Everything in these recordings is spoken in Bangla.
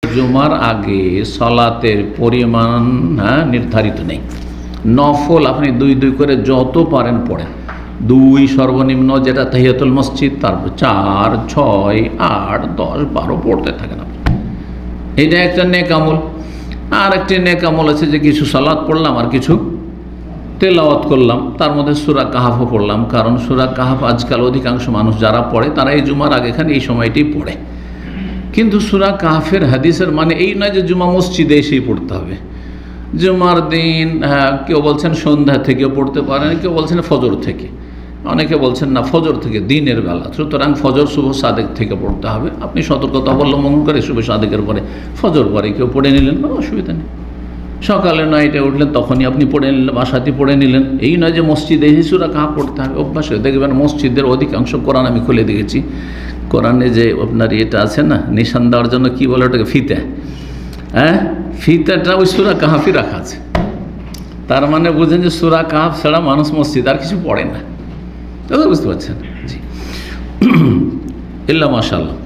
জুমার আগে সালাতের পরিমাণ নির্ধারিত নেই। নফল আপনি দুই দুই করে যত পারেন পড়েন। দুই সর্বনিম্ন যেটা তাহিয়াতুল মসজিদ, তারপর 4, 6, 8, 10, 12 পড়তে থাকেন আপনি। এটা একটা নেক আমল। আর একটি নেক আমল আছে যে কিছু সালাত পড়লাম আর কিছু তেলাওয়াত করলাম, তার মধ্যে সূরা কাহাফও পড়লাম। কারণ সূরা কাহাফ আজকাল অধিকাংশ মানুষ যারা পড়ে তারা এই জুমার আগেখানে এই সময়টি পড়ে। কিন্তু সূরা কাহাফের হাদিসের মানে এই নয় যে জুমা মসজিদে এসেই পড়তে হবে। জুমার দিন কেউ বলছেন সন্ধ্যা থেকে পড়তে পারেন, কেউ বলছেন ফজর থেকে, অনেকে বলছেন না ফজর থেকে, দিনের বেলা। সুতরাং ফজর শুভ সাদেক থেকে পড়তে হবে। আপনি সতর্কতা অবলম্বন করে শুভ সাদেকের পরে ফজর পরে কেউ পড়ে নিলেন, কোনো অসুবিধা নেই। সকালে নাইটে উঠলেন তখনই আপনি পড়ে নিলেন, বাসাতে পড়ে নিলেন। এই নয় যে মসজিদে এসে সূরা কাহাফ পড়তে হবে। অভ্যাসে দেখবেন মসজিদের অধিকাংশ কোরআন আমি খুলে দেখেছি, কোরআনে যে আপনার এটা আছে না নিশান দেওয়ার জন্য কী বলে ওটাকে, ফিতা, ফিতাটা ওই সূরা কাহাফই রাখা আছে। তার মানে বুঝেন যে সূরা কাহাফ ছাড়া মানুষ মসজিদ আর কিছু পড়ে না। দাদা বুঝতে পারছেন? জি, ইল্লা মাশাআল্লাহ।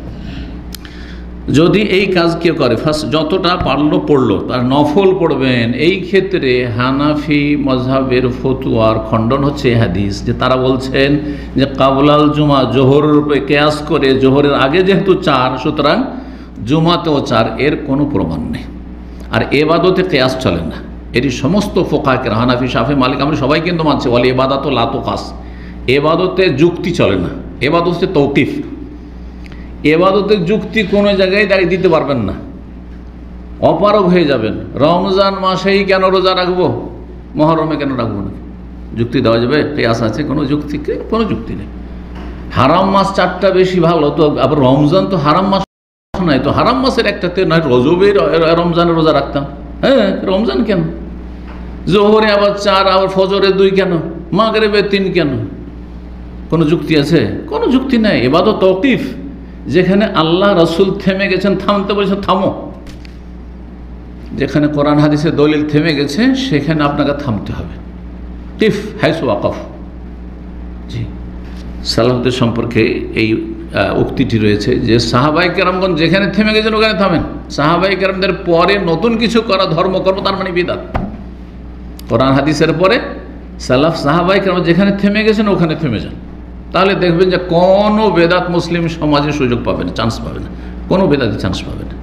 যদি এই কাজ কেউ করে, ফার্স্ট যতটা পারলো পড়লো, তার নফল পড়বেন। এই ক্ষেত্রে হানাফি মযহাবের ফতোয়ার খণ্ডন হচ্ছে এই হাদিস, যে তারা বলছেন যে কাবলাল জুমা, জোহরের উপরে কেয়াস করে, জোহরের আগে যেহেতু 4 সুতরাং জুমাতেও 4, এর কোনো প্রমাণ নেই। আর এবাদতে কেয়াস চলে না। এটি সমস্ত ফোকাহেরা, হানাফি, শাফি, মালিক, আমরা সবাই কিন্তু মানছে, বলে এবাদত লা তুকাস, এবাদতে যুক্তি চলে না। এবাদত হচ্ছে তৌকিফ। এবাদতের যুক্তি কোনো জায়গায় দাঁড়িয়ে দিতে পারবেন না, অপারগ হয়ে যাবেন। রমজান মাসেই কেন রোজা রাখবো, মহরমে কেন রাখবো না, যুক্তি দেওয়া যাবে? কিয়াস আছে? কোনো যুক্তি, কোনো যুক্তি নেই। হারাম মাস 4টা বেশি ভালো, তো আবার রমজান তো হারাম মাস নয়, তো হারাম মাসের একটাতে নয়, রজবের রমজানের রোজা রাখতাম। হ্যাঁ, রমজান কেন? জোহরে আবার 4, আবার ফজরে 2 কেন, মাগরিবে 3 কেন? কোনো যুক্তি আছে? কোনো যুক্তি নেই। ইবাদত তৌকিফ, যেখানে আল্লাহ রাসূল থেমে গেছেন, থামতে বলেছেন থামো। যেখানে কোরআন হাদিসে দলিল থেমে গেছে সেখানে আপনাকে থামতে হবে। কিফ হাইসু ওয়াকফ। জি, সালাফদের সম্পর্কে এই উক্তিটি রয়েছে যে সাহাবায়ে কেরামগণ যেখানে থেমে গেছেন ওখানে থামেন। সাহাবায়ে কেরামদের পরে নতুন কিছু করা ধর্মকর্ম, তার মানে বিদআত। কোরআন হাদিসের পরে সালাফ সাহাবায়ে কেরাম যেখানে থেমে গেছেন ওখানে থেমে যান। তাহলে দেখবেন যে কোনো বেদাত মুসলিম সমাজে সুযোগ পাবে না, চান্স পাবে না, কোনো বেদাতে চান্স পাবে না।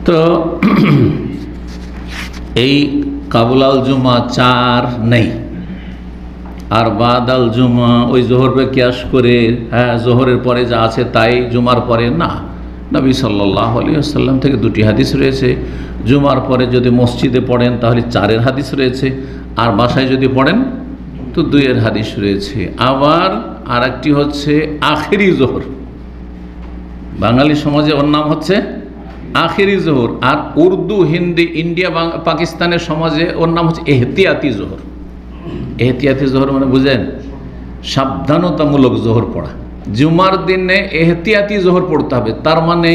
তো এই কাবলাল জুমা 4 নেই, আর বাদাল জুমা ওই জোহরকে কিয়াস করে, জোহরের পরে যা আছে তাই জুমার পরে না। নবী সাল্লাল্লাহু আলাইহি ওয়াসাল্লাম থেকে 2টি হাদিস রয়েছে। জুমার পরে যদি মসজিদে পড়েন তাহলে 4-এর হাদিস রয়েছে, আর বাসায় যদি পড়েন তো 2-এর হাদিস রয়েছে। আবার আর একটি হচ্ছে আখেরি জোহর, বাঙালি সমাজে ওর নাম হচ্ছে আখেরি জোহর। আর উর্দু, হিন্দি, ইন্ডিয়া, পাকিস্তানের সমাজে ওর নাম হচ্ছে এহতিয়াতি জোহর। এহতিয়াতি জোহর মানে বুঝেন, সাবধানতামূলক জোহর পড়া। জুমার দিনে এহতিয়াতি জোহর পড়তে হবে, তার মানে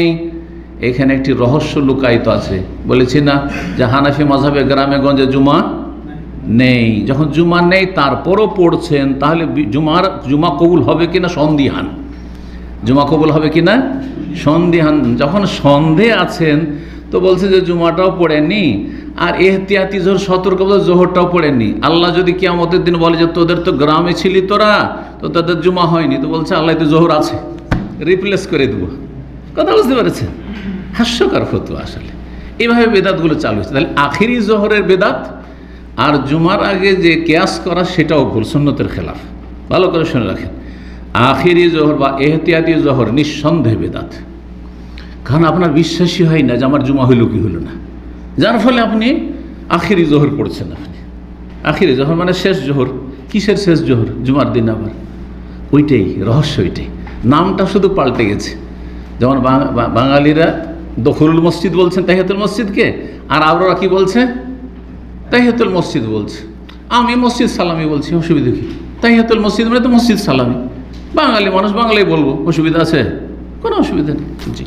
এখানে একটি রহস্য লুকায়িত আছে। বলেছি না যে হানাফি মাযহাবে গ্রামে গঞ্জে জুমা নেই। যখন জুমা নেই তারপরও পড়ছেন, তাহলে জুমা কবুল হবে কিনা সন্দিহান। জুমা কবুল হবে কিনা সন্দিহান। যখন সন্দেহ আছেন তো বলছে যে জুমাটাও পড়েনি, আর এহতিয়াতি জোহর সতর্ক বলে জোহরটাও পড়েনি। আল্লাহ যদি কিয়ামতের দিন বলে যে তোদের তো গ্রামে ছিলি তোরা, তো তাদের জুমা হয়নি, তো বলছে আল্লাহ তো জোহর আছে, রিপ্লেস করে দেবো। কথা বুঝতে পেরেছেন? হাস্যকর ফতোয়া আসলে। এইভাবে বেদাতগুলো চালু হচ্ছে। তাহলে আখিরি জোহরের বেদাত আর জুমার আগে যে কিয়াস করা সেটাও ভুল, সুন্নতের খেলাফ। ভালো করে শুনে রাখেন, আখিরি জোহর বা এহতিয়াতি জোহর নিঃসন্দেহে বেদাত। কারণ আপনার বিশ্বাসই হয় না যে আমার জুমা হইল কি হলো না, যার ফলে আপনি আখিরি জোহর পড়ছেন। আপনি আখিরি জোহর মানে শেষ জোহর। কিসের শেষ জোহর? জুমার দিন। আবার ওইটাই রহস্য, ওইটাই নামটা শুধু পাল্টে গেছে। যেমন বাঙালিরা দখলুল মসজিদ বলছেন তাহিয়াতুল মসজিদকে, আর আরবরা কি বলছে? তাহিয়াতুল মসজিদ বলছে। আমি মসজিদ সালামি বলছি, অসুবিধা কি? তাহিয়াতুল মসজিদ মানে তো মসজিদ সালামি। বাঙালি মানুষ বাংলায় বলবো, অসুবিধা আছে? কোনো অসুবিধা নেই। জি।